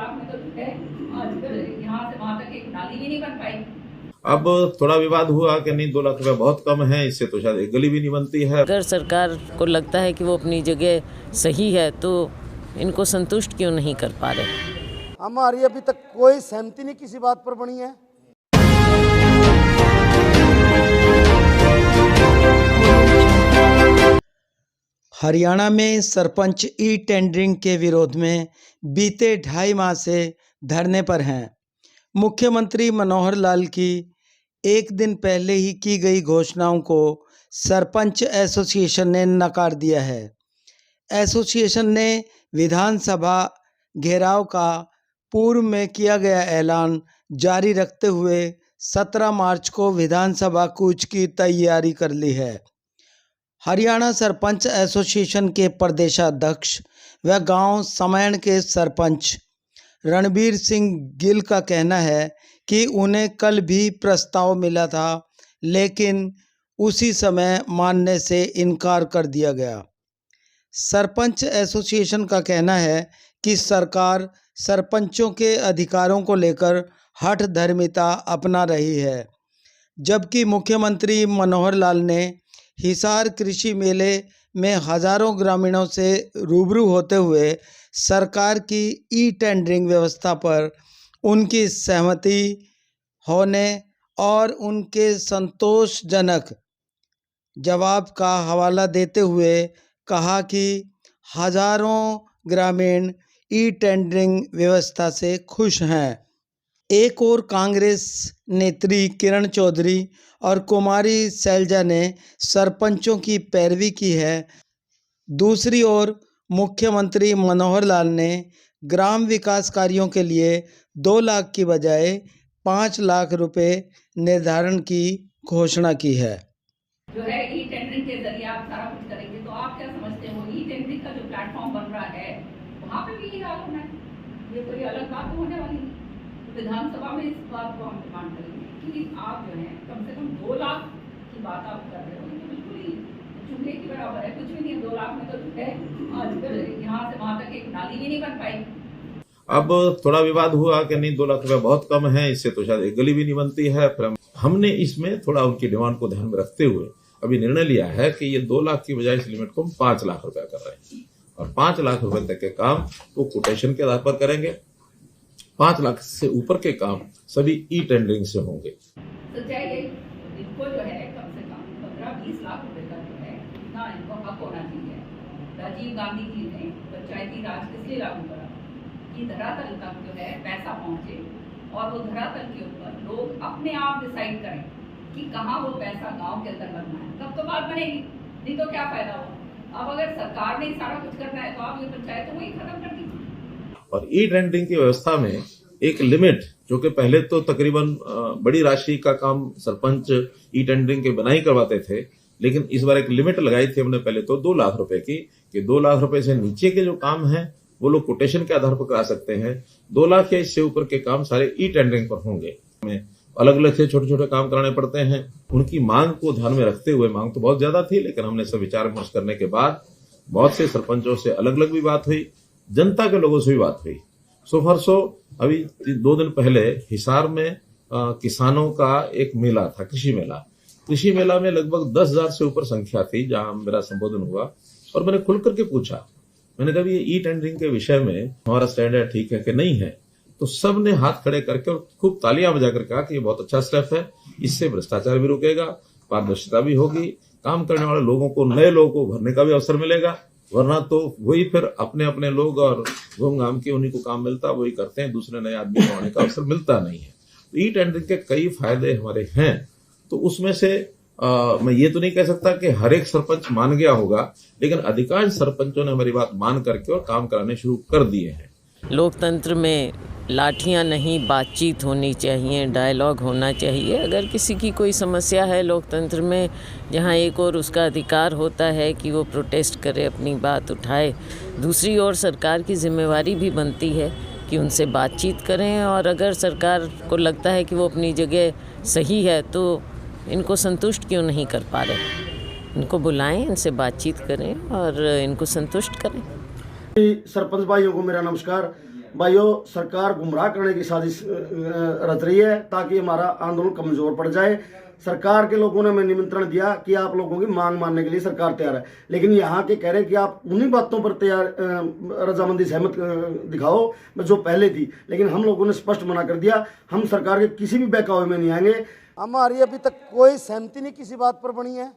लाख में तो जो है आजकल यहाँ से वहाँ तक एक नाली भी नहीं बन पाई। अब थोड़ा विवाद हुआ कि नहीं 2 लाख रुपए बहुत कम है, इससे तो शायद एक गली भी नहीं बनती है। अगर सरकार को लगता है कि वो अपनी जगह सही है तो इनको संतुष्ट क्यों नहीं कर पा रहे? हमारी अभी तक कोई सहमति नहीं किसी बात पर बनी है। हरियाणा में सरपंच ई टेंडरिंग के विरोध में बीते 2.5 माह से धरने पर हैं। मुख्यमंत्री मनोहर लाल की एक दिन पहले ही की गई घोषणाओं को सरपंच एसोसिएशन ने नकार दिया है। एसोसिएशन ने विधानसभा घेराव का पूर्व में किया गया ऐलान जारी रखते हुए 17 मार्च को विधानसभा कूच की तैयारी कर ली है। हरियाणा सरपंच एसोसिएशन के प्रदेशाध्यक्ष व गांव समैण के सरपंच रणबीर सिंह गिल का कहना है कि उन्हें कल भी प्रस्ताव मिला था, लेकिन उसी समय मानने से इनकार कर दिया गया। सरपंच एसोसिएशन का कहना है कि सरकार सरपंचों के अधिकारों को लेकर हठ धर्मिता अपना रही है, जबकि मुख्यमंत्री मनोहर लाल ने हिसार कृषि मेले में हजारों ग्रामीणों से रूबरू होते हुए सरकार की ई टेंडरिंग व्यवस्था पर उनकी सहमति होने और उनके संतोषजनक जवाब का हवाला देते हुए कहा कि हजारों ग्रामीण ई टेंडरिंग व्यवस्था से खुश हैं। एक और कांग्रेस नेत्री किरण चौधरी और कुमारी शैलजा ने सरपंचों की पैरवी की है। दूसरी ओर मुख्यमंत्री मनोहर लाल ने ग्राम विकास कार्यों के लिए 2 लाख की बजाय 5 लाख रुपए निर्धारण की घोषणा की है। जो है ई टेंडरिंग के जरिए आप सारा कुछ करेंगे, तो आप क्या समझते हो ई टेंडरिंग का जो प्लेटफॉर्म बन रहा है वहाँ पे भी ये हाल होना है? ये कोई अलग बात तो होने वाली नहीं। विधानसभा में इस बात को हम डिमांड करेंगे कि आप जो है कम से कम 2 लाख की बात आप कर रहे हो, ये तो बिल्कुल ही चूहे के बराबर है, कुछ भी नहीं। 2 लाख में तो जो है आजकल यहाँ से वहाँ तक एक नाली भी नहीं बन पाई। अब थोड़ा विवाद हुआ कि नहीं 2 लाख रुपए बहुत कम है, इससे तो शायद एक गली भी नहीं बनती है। फिर हमने इसमें थोड़ा उनकी डिमांड को ध्यान में रखते हुए अभी निर्णय लिया है कि ये 2 लाख की बजाय इस लिमिट को हम 5 लाख रुपए कर रहे हैं, और 5 लाख रुपए तक के काम वो कोटेशन के आधार पर करेंगे। 5 लाख से ऊपर के काम सभी ई टेंडरिंग से होंगे। सच्चाई यही, इनको जो है कम से कम 15-20 लाख रुपए का जो है इतना इनको हक होना चाहिए। राजीव गांधी जी ने पंचायती राज इसलिए लागू करा कि धरातल तक जो है पैसा पहुंचे, और वो धरातल के ऊपर लोग अपने आप डिसाइड करें कि कहाँ वो पैसा गांव के अंदर लगना है, तब तो बात बनेगी, नहीं तो क्या फायदा हो। अब अगर सरकार ने सारा कुछ करना है तो आप ये पंचायत तो वही खत्म कर दीजिए। और ई टेंडरिंग की व्यवस्था में एक लिमिट, जो कि पहले तो तकरीबन बड़ी राशि का काम सरपंच ई टेंडरिंग के बनाई करवाते थे, लेकिन इस बार एक लिमिट लगाई थी हमने पहले तो 2 लाख रुपए की, कि 2 लाख रुपए से नीचे के जो काम है वो लोग कोटेशन के आधार पर करा सकते हैं। 2 लाख या इससे ऊपर के काम सारे ई टेंडरिंग पर होंगे। अलग अलग से छोटे छोटे काम कराने पड़ते हैं। उनकी मांग को ध्यान में रखते हुए, मांग तो बहुत ज्यादा थी, लेकिन हमने सब विचार विमर्श करने के बाद बहुत से सरपंचों से अलग अलग भी बात हुई, जनता के लोगों से भी बात हुई। सो फॉर सो अभी 2 दिन पहले हिसार में किसानों का एक मेला था, कृषि मेला। कृषि मेला में लगभग 10,000 से ऊपर संख्या थी जहां मेरा संबोधन हुआ, और मैंने खुल करके पूछा, मैंने कहा ये ई टेंडरिंग के विषय में हमारा स्टैंड है, ठीक है कि नहीं है? तो सब ने हाथ खड़े करके और खूब तालियां बजाकर कहा कि ये बहुत अच्छा स्टेप है, इससे भ्रष्टाचार भी रुकेगा, पारदर्शिता भी होगी, काम करने वाले लोगों को, नए लोगों को भरने का भी अवसर मिलेगा। वरना तो वही फिर अपने अपने लोग और घूम घाम के उन्हीं को काम मिलता, वही करते हैं, दूसरे नए आदमी को आने का अवसर मिलता नहीं है। तो ई टेंडरिंग के कई फायदे हमारे हैं। तो उसमें से मैं ये तो नहीं कह सकता कि हर एक सरपंच मान गया होगा, लेकिन अधिकांश सरपंचों ने हमारी बात मान करके और काम कराने शुरू कर दिए हैं। लोकतंत्र में लाठियां नहीं, बातचीत होनी चाहिए, डायलॉग होना चाहिए। अगर किसी की कोई समस्या है लोकतंत्र में, जहां एक और उसका अधिकार होता है कि वो प्रोटेस्ट करे, अपनी बात उठाए, दूसरी ओर सरकार की जिम्मेवारी भी बनती है कि उनसे बातचीत करें। और अगर सरकार को लगता है कि वो अपनी जगह सही है तो इनको संतुष्ट क्यों नहीं कर पा रहे? इनको बुलाएं, इनसे बातचीत करें और इनको संतुष्ट करें। सरपंच भाइयों को मेरा नमस्कार। भाइयों, सरकार गुमराह करने की साजिश रच रही है ताकि हमारा आंदोलन कमजोर पड़ जाए। सरकार के लोगों ने हमें निमंत्रण दिया कि आप लोगों की मांग मानने के लिए सरकार तैयार है, लेकिन यहाँ के कह रहे हैं कि आप उन्हीं बातों पर तैयार रजामंदी सहमत दिखाओ जो पहले थी, लेकिन हम लोगों ने स्पष्ट मना कर दिया। हम सरकार के किसी भी बहकावे में नहीं आएंगे। हमारी अभी तक कोई सहमति नहीं किसी बात पर बनी है।